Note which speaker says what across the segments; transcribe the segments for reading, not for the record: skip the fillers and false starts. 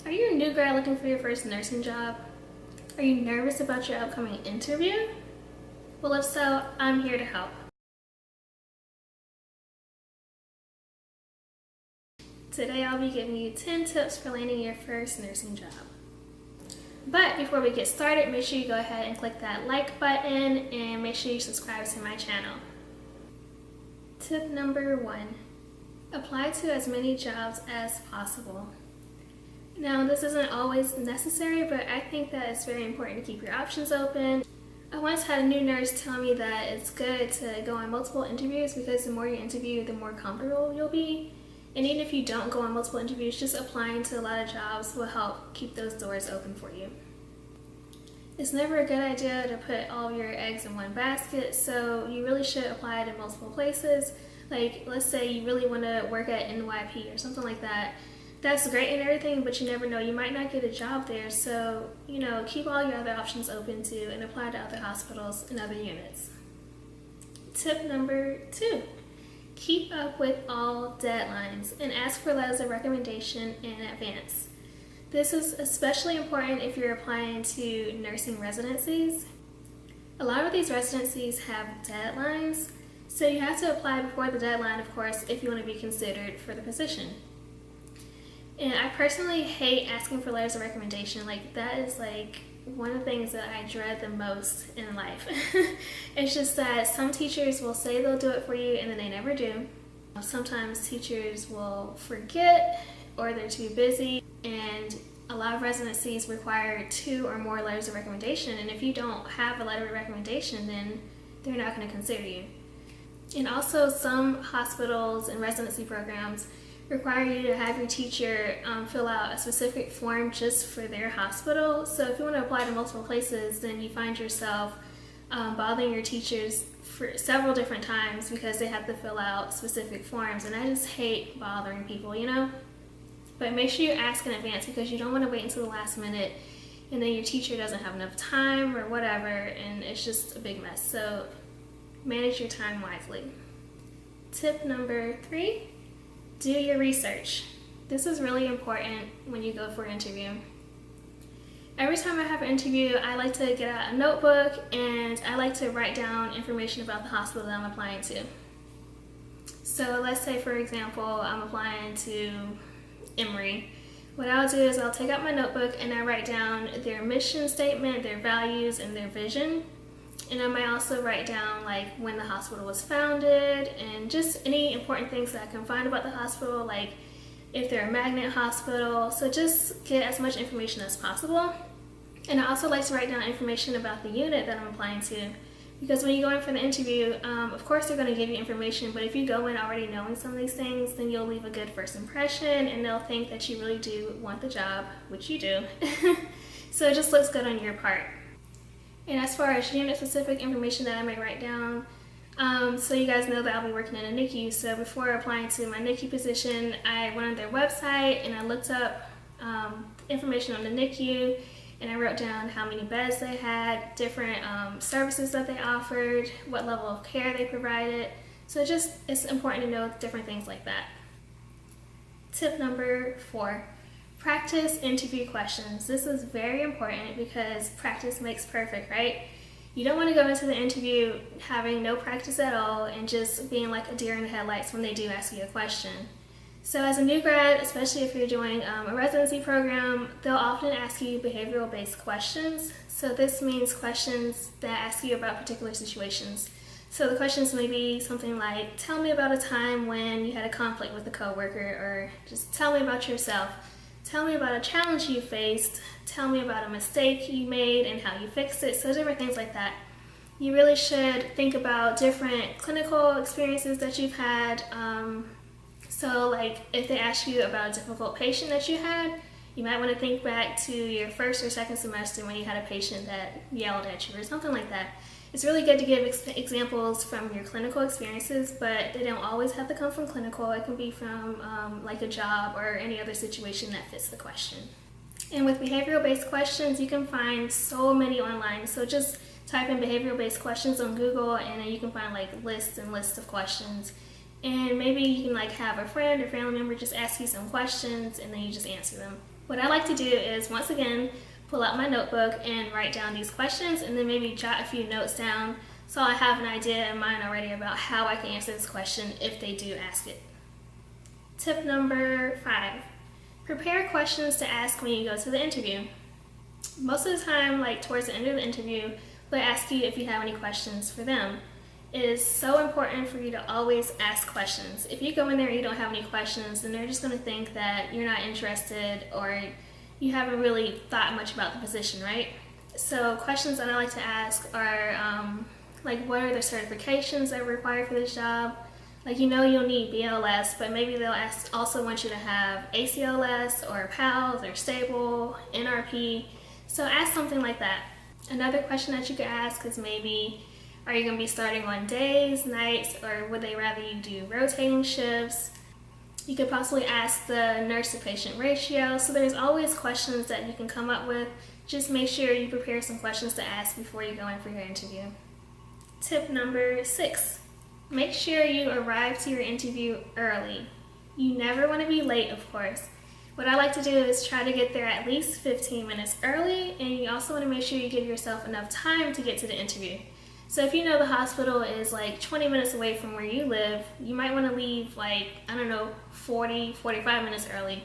Speaker 1: Are you a new grad looking for your first nursing job? Are you nervous about your upcoming interview? Well, if so, I'm here to help. Today I'll be giving you 10 tips for landing your first nursing job. But before we get started, make sure you go ahead and click that like button and make sure you subscribe to my channel. Tip number 1, apply to as many jobs as possible. Now, this isn't always necessary, but I think that it's very important to keep your options open. I once had a new nurse tell me that it's good to go on multiple interviews because the more you interview, the more comfortable you'll be. And even if you don't go on multiple interviews, just applying to a lot of jobs will help keep those doors open for you. It's never a good idea to put all your eggs in one basket, so you really should apply to multiple places. Like, let's say you really want to work at NYP or something like that. That's great and everything, but you never know, you might not get a job there, so, keep all your other options open too and apply to other hospitals and other units. Tip number 2, keep up with all deadlines and ask for letters of recommendation in advance. This is especially important if you're applying to nursing residencies. A lot of these residencies have deadlines, so you have to apply before the deadline, of course, if you want to be considered for the position. And I personally hate asking for letters of recommendation. That is one of the things that I dread the most in life. It's just that some teachers will say they'll do it for you and then they never do. Sometimes teachers will forget or they're too busy, and a lot of residencies require 2 or more letters of recommendation, and if you don't have a letter of recommendation, then they're not going to consider you. And also, some hospitals and residency programs require you to have your teacher fill out a specific form just for their hospital. So if you want to apply to multiple places, then you find yourself bothering your teachers for several different times because they have to fill out specific forms, and I just hate bothering people, But make sure you ask in advance because you don't want to wait until the last minute and then your teacher doesn't have enough time or whatever, and it's just a big mess. So manage your time wisely. Tip number 3, do your research. This is really important when you go for an interview. Every time I have an interview, I like to get out a notebook and I like to write down information about the hospital that I'm applying to. So let's say, for example, I'm applying to Emory. What I'll do is I'll take out my notebook and I write down their mission statement, their values, and their vision. And I might also write down when the hospital was founded and just any important things that I can find about the hospital, like if they're a magnet hospital. So just get as much information as possible. And I also like to write down information about the unit that I'm applying to, because when you go in for the interview, of course they're going to give you information, but if you go in already knowing some of these things, then you'll leave a good first impression and they'll think that you really do want the job, which you do. So it just looks good on your part. And as far as unit-specific information that I may write down, so you guys know that I'll be working in a NICU, so before applying to my NICU position, I went on their website and I looked up information on the NICU, and I wrote down how many beds they had, different services that they offered, what level of care they provided. So it's important to know different things like that. Tip number 4. Practice interview questions. This is very important because practice makes perfect, right? You don't want to go into the interview having no practice at all and just being like a deer in the headlights when they do ask you a question. So as a new grad, especially if you're doing a residency program, they'll often ask you behavioral-based questions. So this means questions that ask you about particular situations. So the questions may be something like, tell me about a time when you had a conflict with a coworker, or just tell me about yourself. Tell me about a challenge you faced. Tell me about a mistake you made and how you fixed it. So different things like that. You really should think about different clinical experiences that you've had. So if they ask you about a difficult patient that you had, you might want to think back to your first or second semester when you had a patient that yelled at you or something like that. It's really good to give examples from your clinical experiences, but they don't always have to come from clinical. It can be from a job or any other situation that fits the question. And with behavioral-based questions, you can find so many online. So just type in behavioral-based questions on Google, and then you can find lists and lists of questions. And maybe you can have a friend or family member just ask you some questions, and then you just answer them. What I like to do is, once again, pull out my notebook and write down these questions, and then maybe jot a few notes down so I have an idea in mind already about how I can answer this question if they do ask it. Tip number 5, prepare questions to ask when you go to the interview. Most of the time, like towards the end of the interview, they'll ask you if you have any questions for them. It is so important for you to always ask questions. If you go in there and you don't have any questions, then they're just going to think that you're not interested or you haven't really thought much about the position, right? So questions that I like to ask are like, what are the certifications that are required for this job? Like, you'll need BLS, but maybe they'll also want you to have ACLS or PALS or STABLE, NRP. So ask something like that. Another question that you could ask is maybe, are you going to be starting on days, nights, or would they rather you do rotating shifts? You could possibly ask the nurse to patient ratio. So there's always questions that you can come up with. Just make sure you prepare some questions to ask before you go in for your interview. Tip number 6, make sure you arrive to your interview early. You never want to be late, of course. What I like to do is try to get there at least 15 minutes early, and you also want to make sure you give yourself enough time to get to the interview. So if you know the hospital is like 20 minutes away from where you live, you might want to leave 40, 45 minutes early,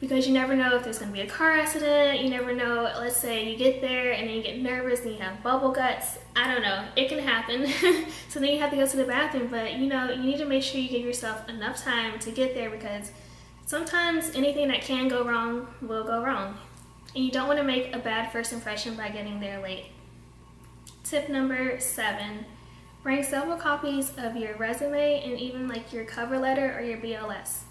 Speaker 1: because you never know if there's going to be a car accident. You never know, let's say you get there and then you get nervous and you have bubble guts. I don't know, it can happen. So then you have to go to the bathroom, but you need to make sure you give yourself enough time to get there, because sometimes anything that can go wrong will go wrong. And you don't want to make a bad first impression by getting there late. Tip number 7, bring several copies of your resume and even your cover letter or your BLS.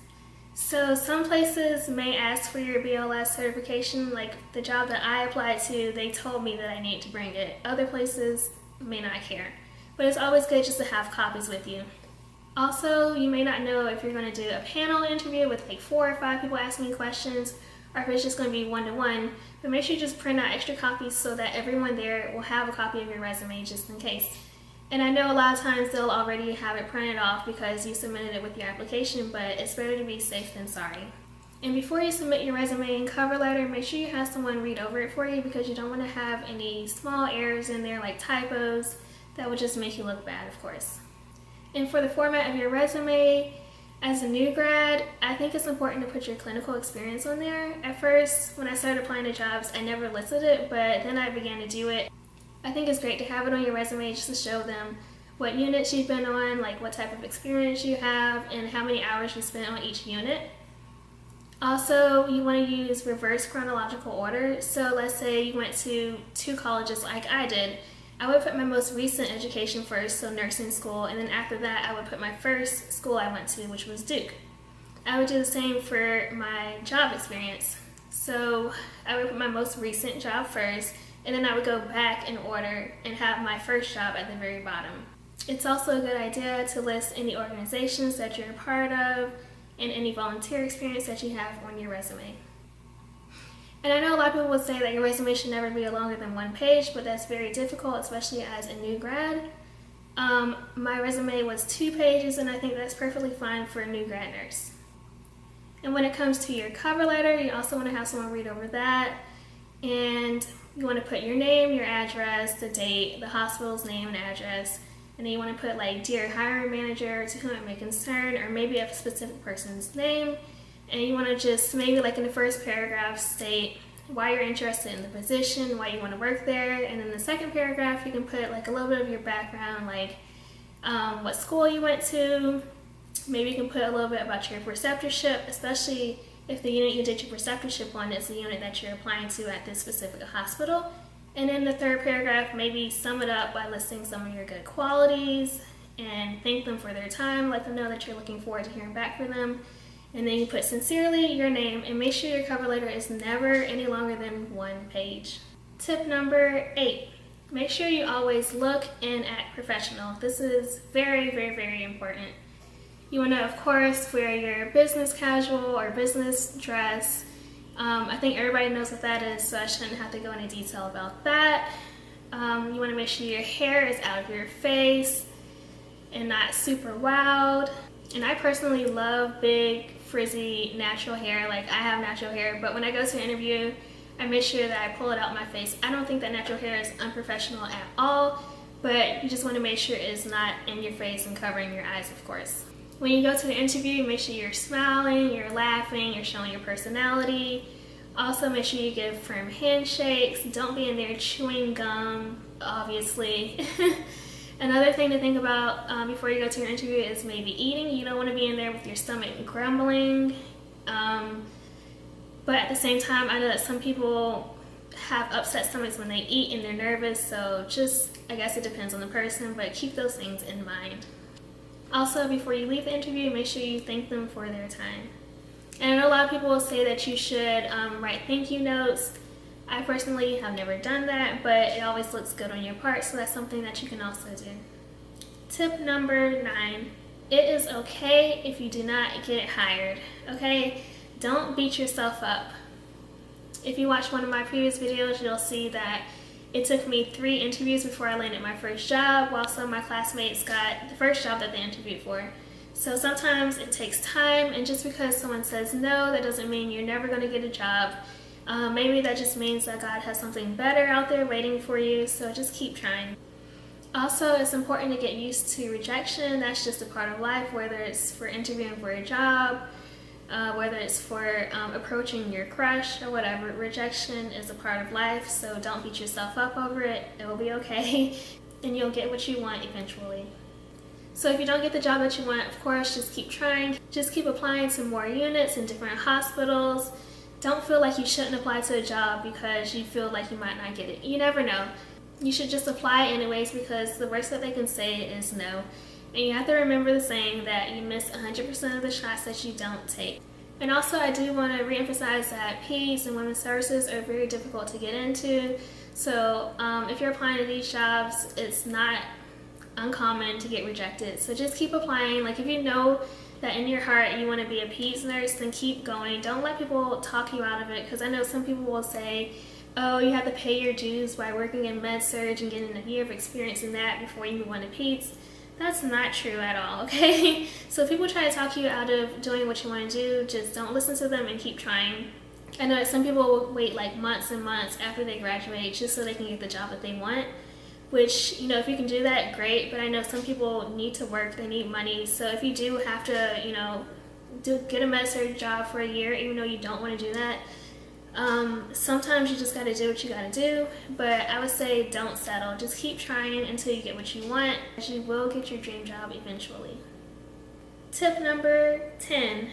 Speaker 1: So some places may ask for your BLS certification. Like the job that I applied to, they told me that I need to bring it. Other places may not care. But it's always good just to have copies with you. Also, you may not know if you're going to do a panel interview with 4 or 5 people asking questions, or if it's just going to be one-to-one, but make sure you just print out extra copies so that everyone there will have a copy of your resume just in case. And I know a lot of times they'll already have it printed off because you submitted it with your application, but it's better to be safe than sorry. And before you submit your resume and cover letter, make sure you have someone read over it for you, because you don't want to have any small errors in there like typos. That would just make you look bad, of course. And for the format of your resume, as a new grad, I think it's important to put your clinical experience on there. At first, when I started applying to jobs, I never listed it, but then I began to do it. I think it's great to have it on your resume just to show them what units you've been on, what type of experience you have, and how many hours you spent on each unit. Also, you want to use reverse chronological order. So let's say you went to 2 colleges like I did. I would put my most recent education first, so nursing school, and then after that I would put my first school I went to, which was Duke. I would do the same for my job experience. So I would put my most recent job first, and then I would go back in order and have my first job at the very bottom. It's also a good idea to list any organizations that you're a part of and any volunteer experience that you have on your resume. And I know a lot of people would say that your resume should never be longer than 1 page, but that's very difficult, especially as a new grad. My resume was 2 pages, and I think that's perfectly fine for a new grad nurse. And when it comes to your cover letter, you also want to have someone read over that, and you want to put your name, your address, the date, the hospital's name and address, and then you want to put dear hiring manager, to whom it may concern, or maybe a specific person's name. And you want to just maybe in the first paragraph state why you're interested in the position, why you want to work there, and in the second paragraph you can put a little bit of your background, what school you went to. Maybe you can put a little bit about your preceptorship, especially if the unit you did your preceptorship on is the unit that you're applying to at this specific hospital. And in the third paragraph, maybe sum it up by listing some of your good qualities and thank them for their time, let them know that you're looking forward to hearing back from them. And then you put sincerely your name, and make sure your cover letter is never any longer than 1 page. Tip number 8, make sure you always look and act professional. This is very, very, very important. You want to, of course, wear your business casual or business dress. I think everybody knows what that is, so I shouldn't have to go into detail about that. You want to make sure your hair is out of your face and not super wild. And I personally love big frizzy natural hair. Like, I have natural hair, but when I go to an interview, I make sure that I pull it out my face. I don't think that natural hair is unprofessional at all, but you just want to make sure it's not in your face and covering your eyes, of course. When you go to the interview, make sure you're smiling, you're laughing, you're showing your personality. Also, make sure you give firm handshakes. Don't be in there chewing gum, obviously. Another thing to think about before you go to your interview is maybe eating. You don't want to be in there with your stomach grumbling. But at the same time, I know that some people have upset stomachs when they eat and they're nervous, so I guess it depends on the person, but keep those things in mind. Also, before you leave the interview, make sure you thank them for their time. And I know a lot of people will say that you should write thank you notes. I personally have never done that, but it always looks good on your part, so that's something that you can also do. Tip number 9, it is okay if you do not get hired, okay? Don't beat yourself up. If you watch one of my previous videos, you'll see that it took me 3 interviews before I landed my first job, while some of my classmates got the first job that they interviewed for. So sometimes it takes time, and just because someone says no, that doesn't mean you're never going to get a job. Maybe that just means that God has something better out there waiting for you, so just keep trying. Also, it's important to get used to rejection. That's just a part of life, whether it's for interviewing for a job, whether it's for approaching your crush or whatever. Rejection is a part of life, so don't beat yourself up over it. It will be okay, and you'll get what you want eventually. So if you don't get the job that you want, of course, just keep trying. Just keep applying to more units in different hospitals. Don't feel like you shouldn't apply to a job because you feel like you might not get it. You never know. You should just apply anyways, because the worst that they can say is no. And you have to remember the saying that you miss 100% of the shots that you don't take. And also, I do want to reemphasize that peds and women's services are very difficult to get into. So if you're applying to these jobs, it's not uncommon to get rejected. So just keep applying. Like, if you know that in your heart you want to be a peds nurse, then keep going. Don't let people talk you out of it, because I know some people will say, oh, you have to pay your dues by working in med-surg and getting a year of experience in that before you move on to peds. That's not true at all, okay? So if people try to talk you out of doing what you want to do, just don't listen to them and keep trying. I know that some people will wait like months and months after they graduate just so they can get the job that they want, which, you know, if you can do that, great, but I know some people need to work, they need money, so if you do have to, you know, get a med-surg job for a year, even though you don't want to do that, sometimes you just got to do what you got to do. But I would say don't settle. Just keep trying until you get what you want. You will get your dream job eventually. Tip number 10,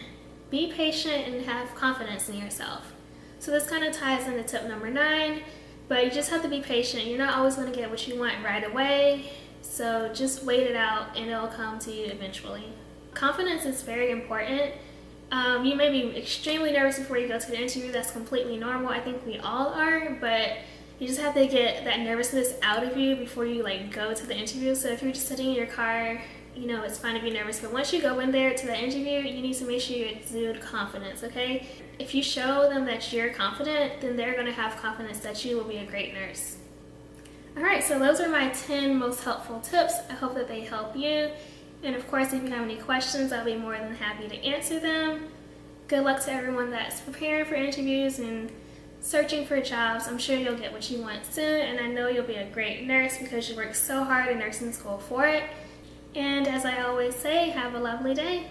Speaker 1: be patient and have confidence in yourself. So this kind of ties into tip number 9, but you just have to be patient. You're not always going to get what you want right away, so just wait it out and it'll come to you eventually. Confidence is very important. You may be extremely nervous before you go to the interview. That's completely normal. I think we all are, but you just have to get that nervousness out of you before you go to the interview. So if you're just sitting in your car, you know, it's fine to be nervous, but once you go in there to the interview, you need to make sure you exude confidence, okay? If you show them that you're confident, then they're going to have confidence that you will be a great nurse. Alright, so those are my 10 most helpful tips. I hope that they help you. And of course, if you have any questions, I'll be more than happy to answer them. Good luck to everyone that's preparing for interviews and searching for jobs. I'm sure you'll get what you want soon, and I know you'll be a great nurse because you worked so hard in nursing school for it. And as I always say, have a lovely day.